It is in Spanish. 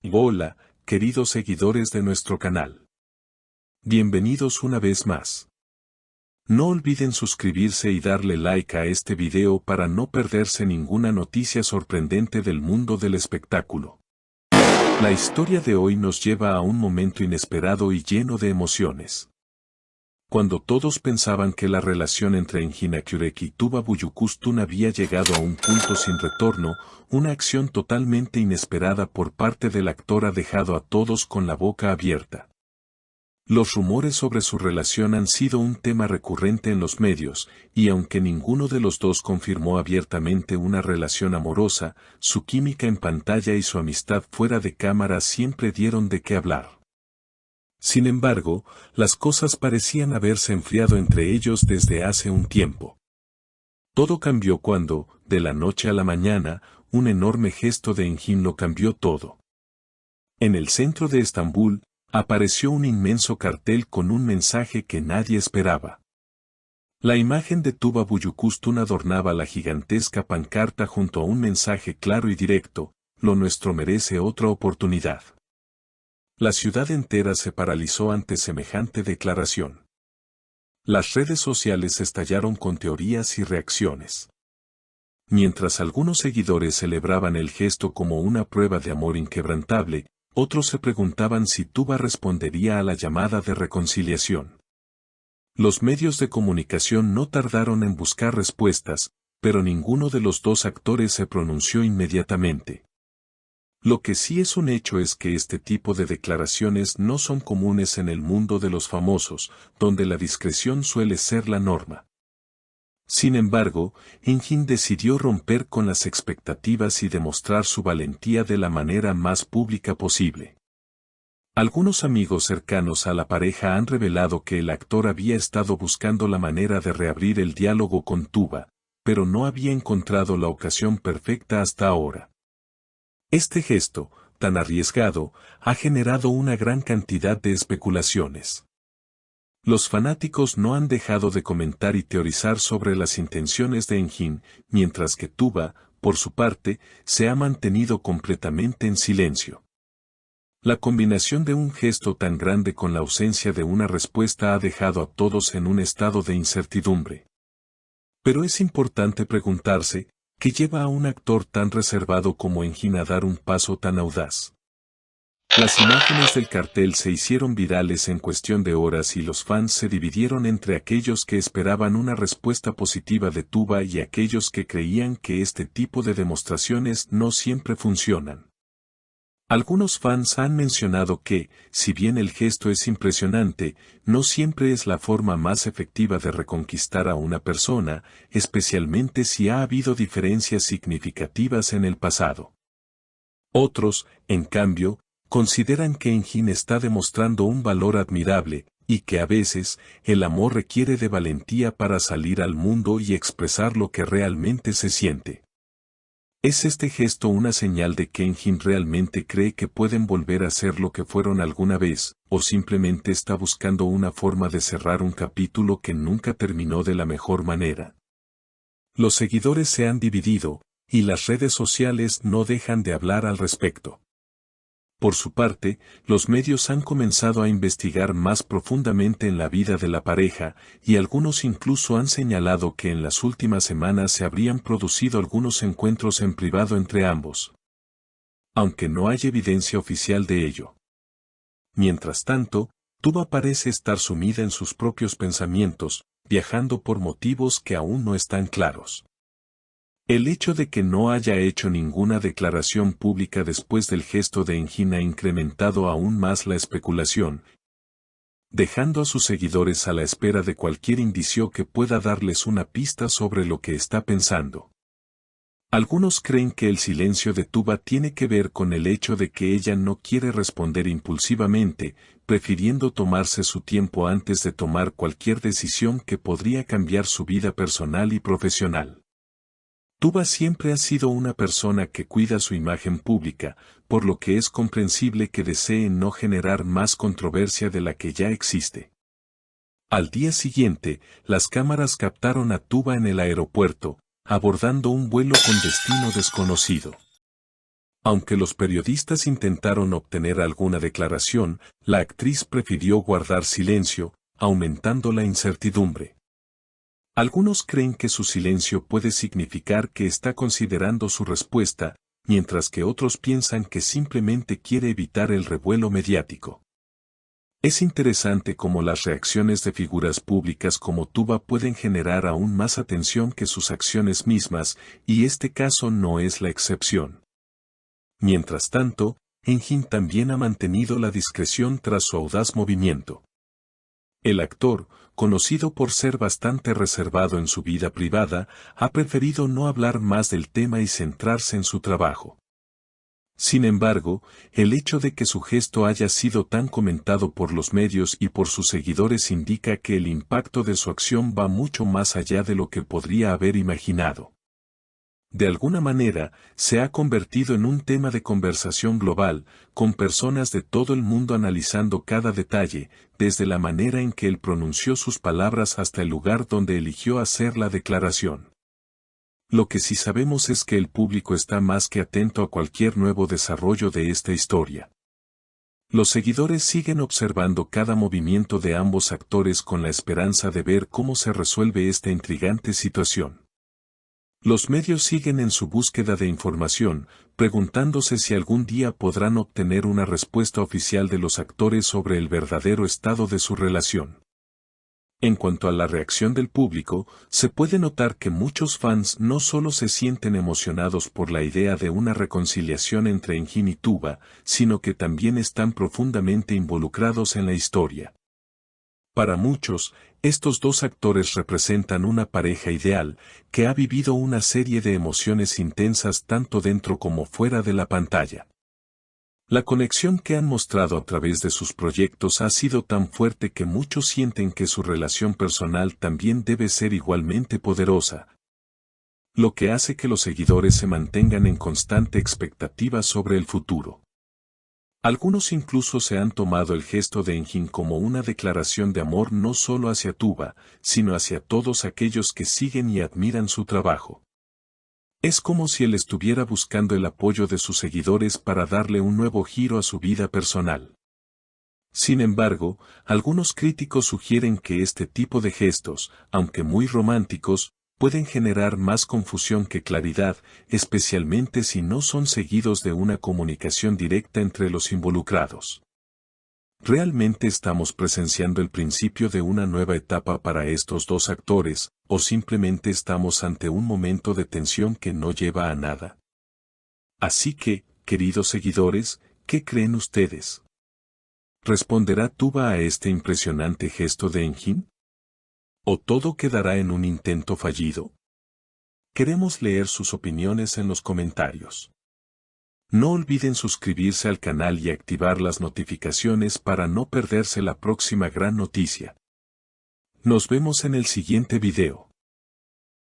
Hola, queridos seguidores de nuestro canal. Bienvenidos una vez más. No olviden suscribirse y darle like a este video para no perderse ninguna noticia sorprendente del mundo del espectáculo. La historia de hoy nos lleva a un momento inesperado y lleno de emociones. Cuando todos pensaban que la relación entre Engin Akyurek y Tuba Büyüküstün había llegado a un punto sin retorno, una acción totalmente inesperada por parte del actor ha dejado a todos con la boca abierta. Los rumores sobre su relación han sido un tema recurrente en los medios, y aunque ninguno de los dos confirmó abiertamente una relación amorosa, su química en pantalla y su amistad fuera de cámara siempre dieron de qué hablar. Sin embargo, las cosas parecían haberse enfriado entre ellos desde hace un tiempo. Todo cambió cuando, de la noche a la mañana, un enorme gesto de Engin lo cambió todo. En el centro de Estambul, apareció un inmenso cartel con un mensaje que nadie esperaba. La imagen de Tuba Büyüküstün adornaba la gigantesca pancarta junto a un mensaje claro y directo: lo nuestro merece otra oportunidad. La ciudad entera se paralizó ante semejante declaración. Las redes sociales estallaron con teorías y reacciones. Mientras algunos seguidores celebraban el gesto como una prueba de amor inquebrantable, otros se preguntaban si Tuba respondería a la llamada de reconciliación. Los medios de comunicación no tardaron en buscar respuestas, pero ninguno de los dos actores se pronunció inmediatamente. Lo que sí es un hecho es que este tipo de declaraciones no son comunes en el mundo de los famosos, donde la discreción suele ser la norma. Sin embargo, Engin decidió romper con las expectativas y demostrar su valentía de la manera más pública posible. Algunos amigos cercanos a la pareja han revelado que el actor había estado buscando la manera de reabrir el diálogo con Tuba, pero no había encontrado la ocasión perfecta hasta ahora. Este gesto, tan arriesgado, ha generado una gran cantidad de especulaciones. Los fanáticos no han dejado de comentar y teorizar sobre las intenciones de Engin, mientras que Tuba, por su parte, se ha mantenido completamente en silencio. La combinación de un gesto tan grande con la ausencia de una respuesta ha dejado a todos en un estado de incertidumbre. Pero es importante preguntarse, ¿qué lleva a un actor tan reservado como Engin a dar un paso tan audaz? Las imágenes del cartel se hicieron virales en cuestión de horas y los fans se dividieron entre aquellos que esperaban una respuesta positiva de Tuba y aquellos que creían que este tipo de demostraciones no siempre funcionan. Algunos fans han mencionado que, si bien el gesto es impresionante, no siempre es la forma más efectiva de reconquistar a una persona, especialmente si ha habido diferencias significativas en el pasado. Otros, en cambio, consideran que Engin está demostrando un valor admirable, y que a veces, el amor requiere de valentía para salir al mundo y expresar lo que realmente se siente. ¿Es este gesto una señal de que Engin realmente cree que pueden volver a ser lo que fueron alguna vez, o simplemente está buscando una forma de cerrar un capítulo que nunca terminó de la mejor manera? Los seguidores se han dividido, y las redes sociales no dejan de hablar al respecto. Por su parte, los medios han comenzado a investigar más profundamente en la vida de la pareja, y algunos incluso han señalado que en las últimas semanas se habrían producido algunos encuentros en privado entre ambos. Aunque no hay evidencia oficial de ello. Mientras tanto, Tuba parece estar sumida en sus propios pensamientos, viajando por motivos que aún no están claros. El hecho de que no haya hecho ninguna declaración pública después del gesto de Engin ha incrementado aún más la especulación, dejando a sus seguidores a la espera de cualquier indicio que pueda darles una pista sobre lo que está pensando. Algunos creen que el silencio de Tuba tiene que ver con el hecho de que ella no quiere responder impulsivamente, prefiriendo tomarse su tiempo antes de tomar cualquier decisión que podría cambiar su vida personal y profesional. Tuba siempre ha sido una persona que cuida su imagen pública, por lo que es comprensible que desee no generar más controversia de la que ya existe. Al día siguiente, las cámaras captaron a Tuba en el aeropuerto, abordando un vuelo con destino desconocido. Aunque los periodistas intentaron obtener alguna declaración, la actriz prefirió guardar silencio, aumentando la incertidumbre. Algunos creen que su silencio puede significar que está considerando su respuesta, mientras que otros piensan que simplemente quiere evitar el revuelo mediático. Es interesante cómo las reacciones de figuras públicas como Tuba pueden generar aún más atención que sus acciones mismas, y este caso no es la excepción. Mientras tanto, Engin también ha mantenido la discreción tras su audaz movimiento. El actor, conocido por ser bastante reservado en su vida privada, ha preferido no hablar más del tema y centrarse en su trabajo. Sin embargo, el hecho de que su gesto haya sido tan comentado por los medios y por sus seguidores indica que el impacto de su acción va mucho más allá de lo que podría haber imaginado. De alguna manera, se ha convertido en un tema de conversación global, con personas de todo el mundo analizando cada detalle, desde la manera en que él pronunció sus palabras hasta el lugar donde eligió hacer la declaración. Lo que sí sabemos es que el público está más que atento a cualquier nuevo desarrollo de esta historia. Los seguidores siguen observando cada movimiento de ambos actores con la esperanza de ver cómo se resuelve esta intrigante situación. Los medios siguen en su búsqueda de información, preguntándose si algún día podrán obtener una respuesta oficial de los actores sobre el verdadero estado de su relación. En cuanto a la reacción del público, se puede notar que muchos fans no solo se sienten emocionados por la idea de una reconciliación entre Engin y Tuba, sino que también están profundamente involucrados en la historia. Para muchos, estos dos actores representan una pareja ideal, que ha vivido una serie de emociones intensas tanto dentro como fuera de la pantalla. La conexión que han mostrado a través de sus proyectos ha sido tan fuerte que muchos sienten que su relación personal también debe ser igualmente poderosa, lo que hace que los seguidores se mantengan en constante expectativa sobre el futuro. Algunos incluso se han tomado el gesto de Engin como una declaración de amor no solo hacia Tuba, sino hacia todos aquellos que siguen y admiran su trabajo. Es como si él estuviera buscando el apoyo de sus seguidores para darle un nuevo giro a su vida personal. Sin embargo, algunos críticos sugieren que este tipo de gestos, aunque muy románticos, pueden generar más confusión que claridad, especialmente si no son seguidos de una comunicación directa entre los involucrados. ¿Realmente estamos presenciando el principio de una nueva etapa para estos dos actores, o simplemente estamos ante un momento de tensión que no lleva a nada? Así que, queridos seguidores, ¿qué creen ustedes? ¿Responderá Tuba a este impresionante gesto de Engin? ¿O todo quedará en un intento fallido? Queremos leer sus opiniones en los comentarios. No olviden suscribirse al canal y activar las notificaciones para no perderse la próxima gran noticia. Nos vemos en el siguiente video.